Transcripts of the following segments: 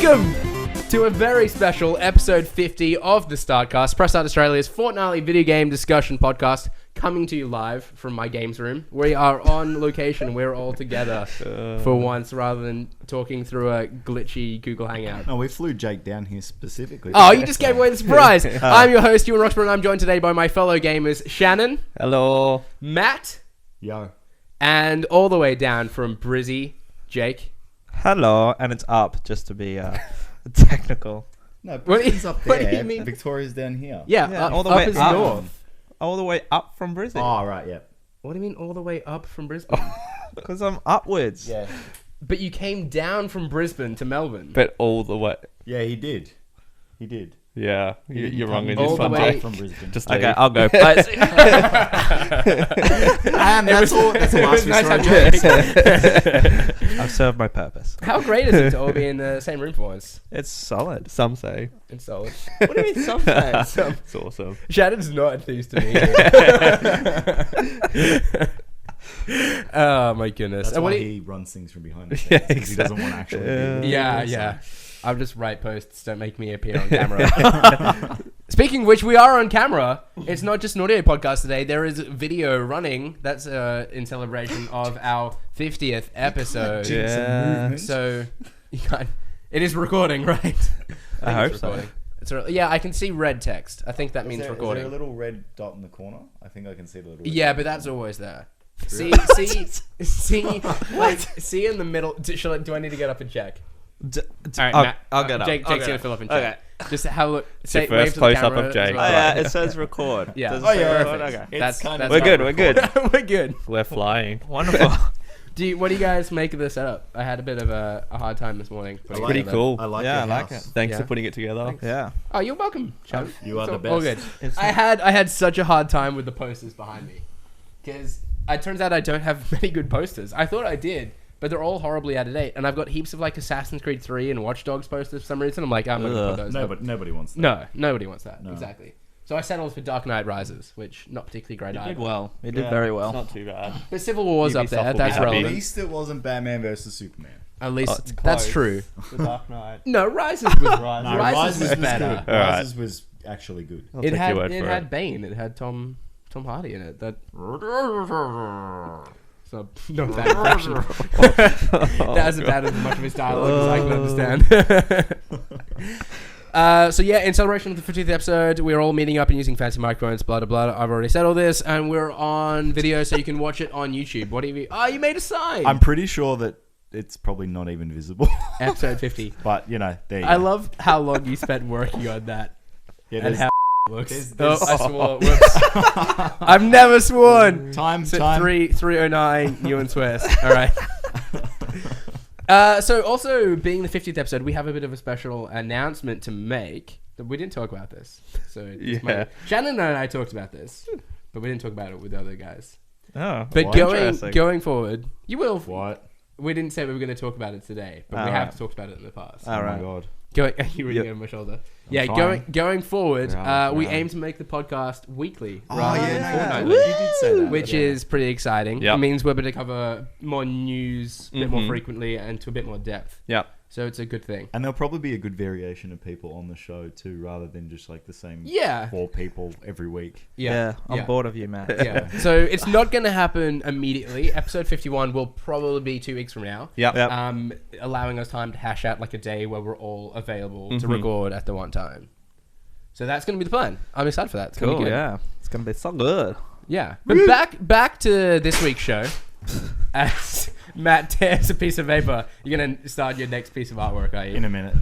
Welcome to a very special episode 50 of the Startcast, Press Start Australia's fortnightly video game discussion podcast, coming to you live from my games room. We are on location. We're all together for once, rather than talking through a glitchy Google Hangout. No, we flew Jake down here specifically. Oh, you just gave away the surprise. I'm your host, Ewan Roxburgh, and I'm joined today by my fellow gamers, Shannon. Hello. Matt. Yo. And all the way down from Brizzy, Jake. Hello, and it's up, just to be technical. No, What do you- Brisbane's up what do there. you mean? Victoria's down here. Yeah, all the up way is up. north. All the way up from Brisbane. Oh, right, yeah. What do you mean all the way up from Brisbane? Because I'm upwards. Yeah. But you came down from Brisbane to Melbourne. But all the way. Yeah, he did. He did. Yeah, you're wrong in All this the one. way- Jake. From Brisbane. Just Okay, leave. I'll go. That's all. That's the last we nice saw. having you. I've served my purpose. How great is it to all be in the same room for once? It's solid. Some say. It's solid. What do you mean sometimes? It's awesome. Shannon's not enthused to me. Oh my goodness. That's And what why do you- he runs things from behind the Yeah, scenes, 'cause he doesn't want to actually be Yeah, yeah. I'll just write posts, don't make me appear on camera. Speaking of which, we are on camera. It's not just an audio podcast today. There is video running. That's in celebration of our 50th episode. Yeah. So, you can't, it is recording, right? I think hope it's so. recording. Yeah, I can see red text. I think that means Is recording. there a little red dot in the corner? I think I can see the little red Yeah, dot. but that's always there. See, Really? see in the middle. Do I need to get up and check? D- All right, I'll, Matt, I'll get up. Jake's I'll gonna get up. fill up and Okay. check. Just have a look. Say, your wave first to the close-up camera of Jake. as Oh, well. yeah, it says record. Yeah. Does it Oh, say yeah, record? perfect. Okay. That's kind that's of We're good, we're good. We're good. We're flying. Wonderful. What do you guys make of the setup? I had a bit of a hard time this morning. I putting like Pretty it together. cool. I like Yeah, your I like house. it. Thanks Yeah. for putting it together. Yeah. Oh, you're welcome, Chubb. You are It's the all best. good. I had such a hard time with the posters behind me because it turns out I don't have many good posters. I thought I did, but they're all horribly out of date. And I've got heaps of like Assassin's Creed 3 and Watch Dogs posters for some reason. I'm like, I'm not gonna put those. No, but nobody wants that. No, nobody wants that. No. Exactly. So I settled for Dark Knight Rises, which not particularly great You either. did well. You did Yeah, very It's well. not too bad. But Civil War's up Ubisoft there. will be That's happy. At relevant. least it wasn't Batman versus Superman. At least it's that's close. true. The Dark Knight. No, Rises was Rises. Rises was better. good. Alright. Rises was actually good. I'll It take had your word it for had Bane. It had Tom Hardy in it. That it's not bad impression. That was about as much of his dialogue as I could understand. So yeah, in celebration of the 50th episode, we're all meeting up and using fancy microphones. Blah blah blah. I've already said all this, and we're on video, so you can watch it on YouTube. What do you? Oh, you made a sign. I'm pretty sure that it's probably not even visible. Episode 50. But, you know, there you I go. love how long you spent working on that. Yeah, And there's- how it looks. there's- Oh, I swore. Whoops. I've never sworn. Time. 309 Ewan swears. All right. So also being the 50th episode, we have a bit of a special announcement to make. We didn't talk about this. So Yeah. Shannon and I talked about this, but we didn't talk about it with the other guys. Oh. But What? Interesting. going forward, you will. What? We didn't say we were going to talk about it today, but we All have right. talked about it in the past. Oh All my right. god. Going, you reading Yep. over my shoulder? trying. Going forward, Right, we right. aim to make the podcast weekly Oh, rather than yeah, fortnightly. you did say that. Which yeah. is pretty exciting. Yep. It means we're able to cover more news a bit more Mhm. frequently and to a bit more depth. Yep. So it's a good thing. And there'll probably be a good variation of people on the show too, rather than just like the same Yeah. 4 people every week. Yeah. I'm Yeah. bored of you, man. Yeah. So it's not going to happen immediately. Episode 51 will probably be 2 weeks from now. Yep. Yep. Allowing us time to hash out like a day where we're all available to Mhm. record at the one time. So that's going to be the plan. I'm excited for that. It's gonna be Cool. good. Yeah. It's gonna be so good. Yeah. But back to this week's show. As Matt tears a piece of paper, you're going to start your next piece of artwork, are you? In a minute.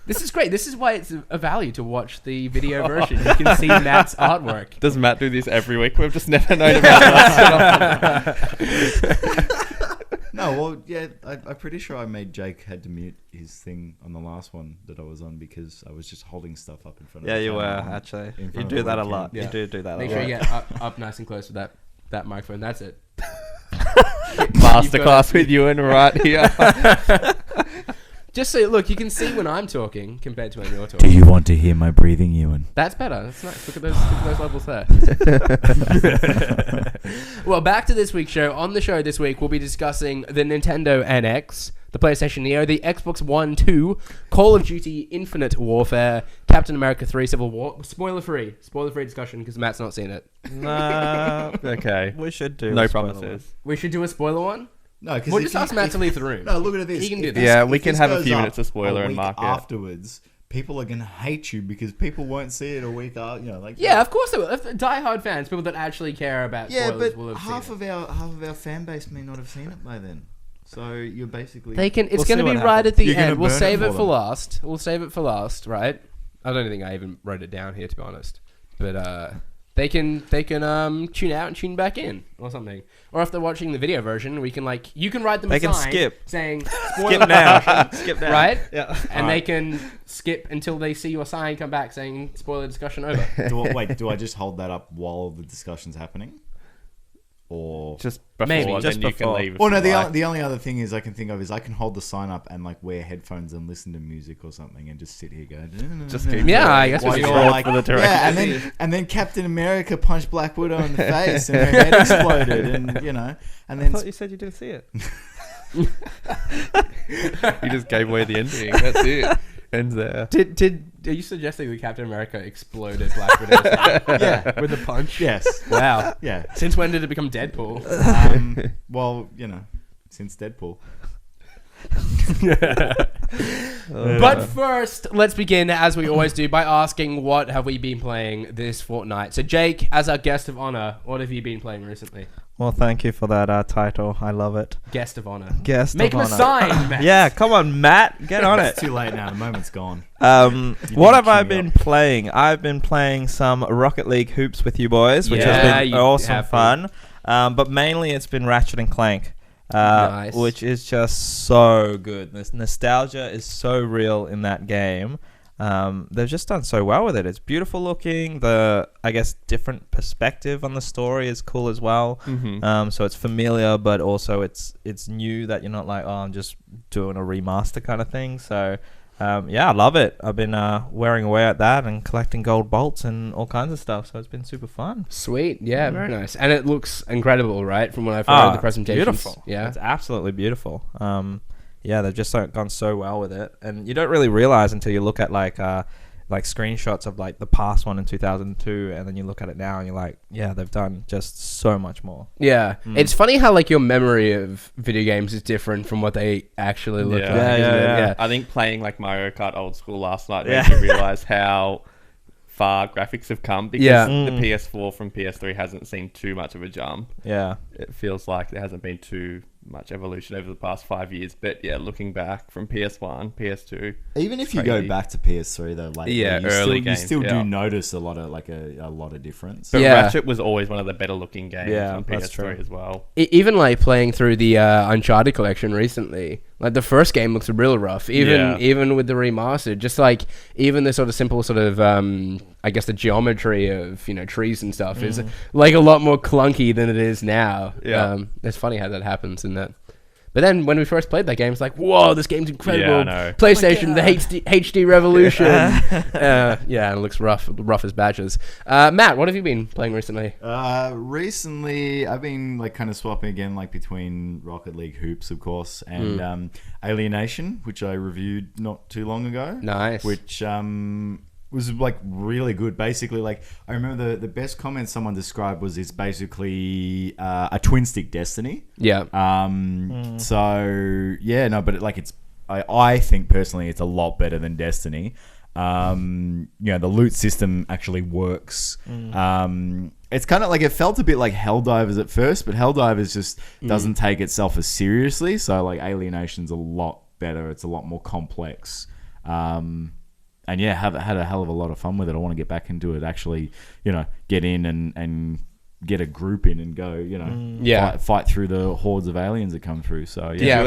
This is great. This is why it's a value to watch the video version. You can see Matt's artwork. Does Matt do this every week? We've just never known about No, well, yeah, I'm pretty sure I made Jake had to mute his thing on the last one that I was on because I was just holding stuff up in front of Yeah, the you were camera. actually. in You front do of the that a webcam. lot. Yeah. You do that Make a sure lot. you get up nice and close with that microphone. That's it. Masterclass with Ewan right here. Just so look, you can see when I'm talking compared to when you're Do talking. you want to hear my breathing, Ewan? That's better. That's nice. Look at those levels there. Well, back to this week's show. On the show this week, we'll be discussing the Nintendo NX, the PlayStation Neo, the Xbox One 2, Call of Duty Infinite Warfare, Captain America 3 Civil War. Spoiler-free discussion because Matt's not seen it. Nah, okay. We should do No a spoiler promises. We should do a spoiler one? No, because We'll just ask Matt to leave the room. No, look at this. He can do If this. Yeah, if we can this have a goes few up minutes of spoiler a and week mark it. afterwards. People are gonna hate you because people won't see it a week after. You know, like Yeah, of course they will. If die-hard fans, people that actually care about yeah, spoilers but will have half seen it. of our fan base may not have seen it by then. So you're basically They can. It's We'll going to see be what right happens. at the You're gonna end. We'll burn it save for it for them. last. We'll save it for last, right? I don't think I even wrote it down here, to be honest. But they can tune out and tune back in or something. Or if they're watching the video version, we can you can write them They a can sign skip. saying spoiler Skip now. discussion, Skip now. right? Yeah. And they can skip until they see your sign come back saying spoiler discussion over. do I just hold that up while the discussion's happening? Or Just before, Maybe. then Just you before. can leave. well, no. if you like. The only other thing is I can think of is I can hold the sign up and wear headphones and listen to music or something and just sit here going. Just keep Yeah, going. I guess we While should you're roll like, for the direction. yeah, and then Captain America punched Black Widow in the face and her head exploded, and and I then thought you said you didn't see it. You just gave away the ending. That's it. Ends there. Are you suggesting that Captain America exploded Black Widow yeah, with a punch? yes, Wow. yeah. Since when did it become Deadpool? Well, since Deadpool. But first, let's begin, as we always do, by asking what have we been playing this fortnight. So, Jake, as our guest of honor, what have you been playing recently? Well, thank you for that title. I love it. Guest of honor. Guest Make of him a honor. sign, Matt. Yeah, come on, Matt. Get on it. It's too late now. The moment's gone. What didn't have I queue me been up. playing? I've been playing some Rocket League hoops with you boys, which Yeah, has been you awesome have fun. But mainly it's been Ratchet and Clank, Nice. which is just so good. This nostalgia is so real in that game. They've just done so well with it. It's beautiful looking. The, I guess, different perspective on the story is cool as well. Mm-hmm. So it's familiar, but also it's new that you're not like, oh, I'm just doing a remaster kind of thing. So yeah, I love it. I've been wearing away at that and collecting gold bolts and all kinds of stuff. So it's been super fun. Sweet. Yeah, very nice. And it looks incredible, right? From what I've heard of the presentations. Beautiful. Yeah. It's absolutely beautiful. Yeah, they've just gone so well with it, and you don't really realize until you look at like screenshots of like the past one in 2002, and then you look at it now and you're like, yeah, they've done just so much more. Yeah. It's funny how your memory of video games is different from what they actually look like. Yeah, isn't it? yeah. I think playing Mario Kart old school last night Yeah. made me realize how far graphics have come, because Yeah. the PS4 from PS3 hasn't seen too much of a jump. Yeah. It feels like there hasn't been too much evolution over the past 5 years. But yeah, looking back from PS1, PS2, Even if you Crazy. go back to PS3 though, like Yeah, you early you games, still yeah. do notice a lot of a lot of difference. but Yeah. Ratchet was always one of the better looking games Yeah, on that's PS3 true. as well. Even playing through the Uncharted collection recently, the first game looks real rough. Even with the remastered, just even the sort of simple sort of I guess the geometry of trees and stuff is a lot more clunky than it is now. Yeah. It's funny how that happens in that. But then when we first played that game, it's like, whoa, this game's incredible. Yeah, I know. PlayStation, the HD revolution. Yeah, it looks rough as badgers. Matt, what have you been playing recently? Recently, I've been kind of swapping again between Rocket League hoops, of course, and Alienation, which I reviewed not too long ago. Nice. Which was really good. Basically, I remember the best comment someone described was it's basically a twin stick Destiny. Yeah. So yeah, no, but it's I think personally it's a lot better than Destiny. The loot system actually works. It's kind of it felt a bit like Helldivers at first, but Helldivers just doesn't take itself as seriously. So Alienation's a lot better. It's a lot more complex. And yeah, had a hell of a lot of fun with it. I want to get back into it. Actually, get in and get a group in and go, fight through the hordes of aliens that come through. So yeah.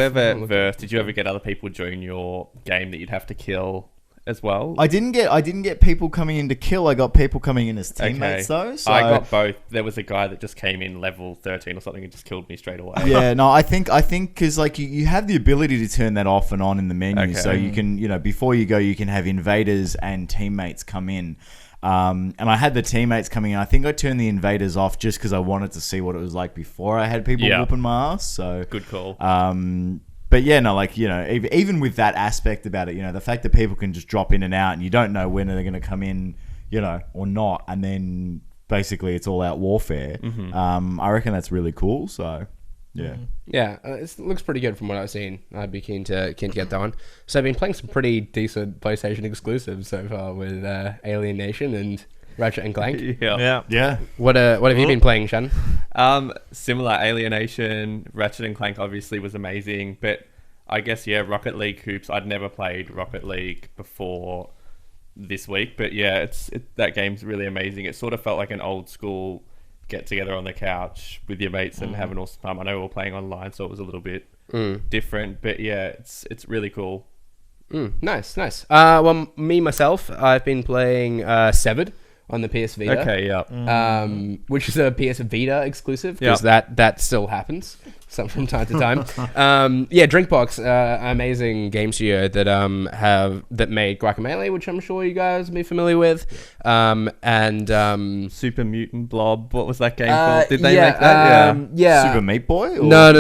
Did you ever get other people join your game that you'd have to kill as well? I didn't get people coming in to kill. I got people coming in as teammates though. So I got both. There was a guy that just came in level 13 or something and just killed me straight away. Yeah, no, I think because you have the ability to turn that off and on in the menu, Okay. so you can before you go you can have invaders and teammates come in. And I had the teammates coming in. I think I turned the invaders off just because I wanted to see what it was like before I had people Yeah. whooping my ass. So Good call. But yeah, no, like, you know, even with that aspect about it, you know, the fact that people can just drop in and out and you don't know when they're going to come in, you know, or not, and then basically it's all out warfare. I reckon that's really cool. So yeah. Yeah, it looks pretty good from what I've seen. I'd be keen to get that one. So I've been playing some pretty decent PlayStation exclusives so far with Alien Nation and Ratchet and Clank. Yeah. What have you been playing, Shan? Similar. Alienation, Ratchet and Clank obviously was amazing, but I guess Rocket League hoops. I'd never played Rocket League before this week, but yeah, that game's really amazing. It sort of felt like an old school get together on the couch with your mates and have an awesome time. I know we were playing online, so it was a little bit different, but yeah, it's really cool. Nice. Well, me myself, I've been playing Severed on the PS Vita. Okay, yeah. Which is a PS Vita exclusive, because that still happens from time to time. Drinkbox, amazing game studio that made Guacamelee, which I'm sure you guys will be familiar with. Super Mutant Blob, what was that game called? Did they make that? Yeah. Super Meat Boy? Or? No.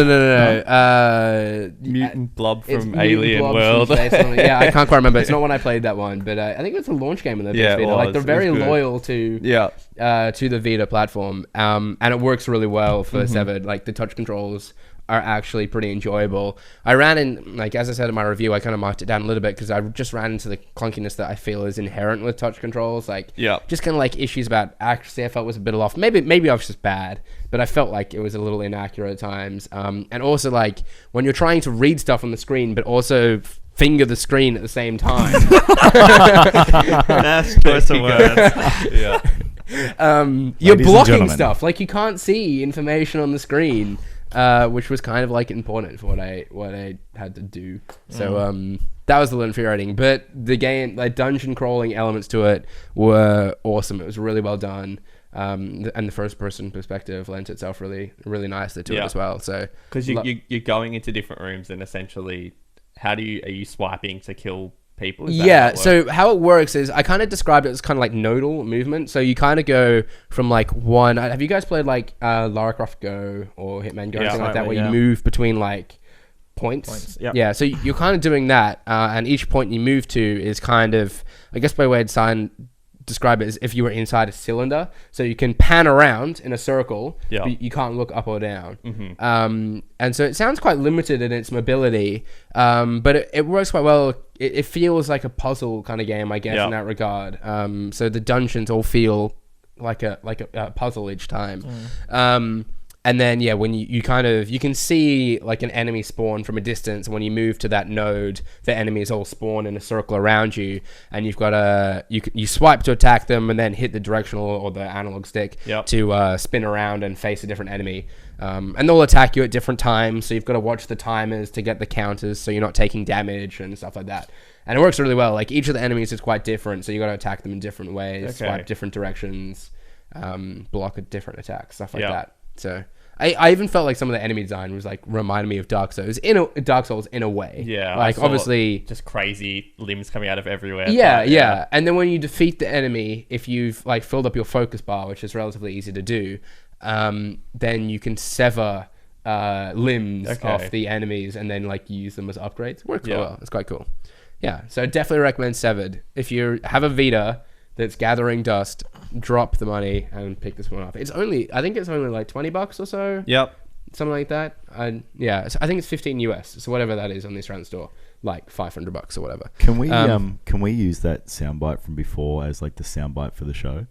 Mutant Blob It's from Mutant Alien Blob World. yeah, I can't quite remember. It's not when I played that one, but I think it was a launch game on the PS Vita. Like, they're very loyal to the Vita platform, and it works really well for Severed. Like, the touch controls are actually pretty enjoyable. I ran in, like, as I said in my review, I kind of marked it down a little bit because I just ran into the clunkiness that I feel is inherent with touch controls. Like, just kind of like issues about accuracy I felt was a bit off. Maybe I was just bad, but I felt like it was a little inaccurate at times. And also, like, when you're trying to read stuff on the screen, but also finger the screen at the same time. Best choice of words. You're blocking stuff. Like, you can't see information on the screen. Which was kind of like important for what I had to do. So that was a little infuriating. But the game, like, dungeon crawling elements to it were awesome. It was really well done. And the first person perspective lent itself really, really nicely to it as well. So because you're going into different rooms, and essentially, are you swiping to kill people? So how it works is, I kind of described it as kind of like nodal movement. So you kind of go from like one. Have you guys played like Lara Croft Go or Hitman Go or something like that, where you move between like points? Yeah, so you're kind of doing that, and each point you move to is kind of, I guess by way of describe it as if you were inside a cylinder, so you can pan around in a circle, but you can't look up or down. And so it sounds quite limited in its mobility, but it works quite well. It feels like a puzzle kind of game, I guess, in that regard. So the dungeons all feel like a puzzle each time. And then, when you can see like an enemy spawn from a distance, and when you move to that node, the enemies all spawn in a circle around you, and you've got you swipe to attack them, and then hit the directional or the analog stick to spin around and face a different enemy. And they'll attack you at different times, so you've got to watch the timers to get the counters, so you're not taking damage and stuff like that. And it works really well. Like, each of the enemies is quite different, so you got to attack them in different ways, swipe different directions, block a different attacks, stuff like that. So I even felt like some of the enemy design was like reminded me of Dark Souls in a way. Yeah, like obviously just crazy limbs coming out of everywhere. Yeah. And then when you defeat the enemy, if you've like filled up your focus bar, which is relatively easy to do, then you can sever limbs off the enemies and then like use them as upgrades. Works well. It's quite cool. Yeah, so definitely recommend Severed. If you have a Vita that's gathering dust, drop the money and pick this one up. I think it's only like $20 or so. Yep. Something like that. And so I think it's 15 US. So whatever that is on the Australian store, like $500 or whatever. Can we use that soundbite from before as like the soundbite for the show?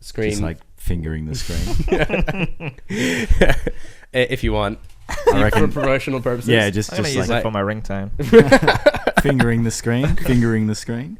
Screen. Just like fingering the screen. If you want. I reckon for promotional purposes. Yeah, just use like it for my ringtone. fingering the screen.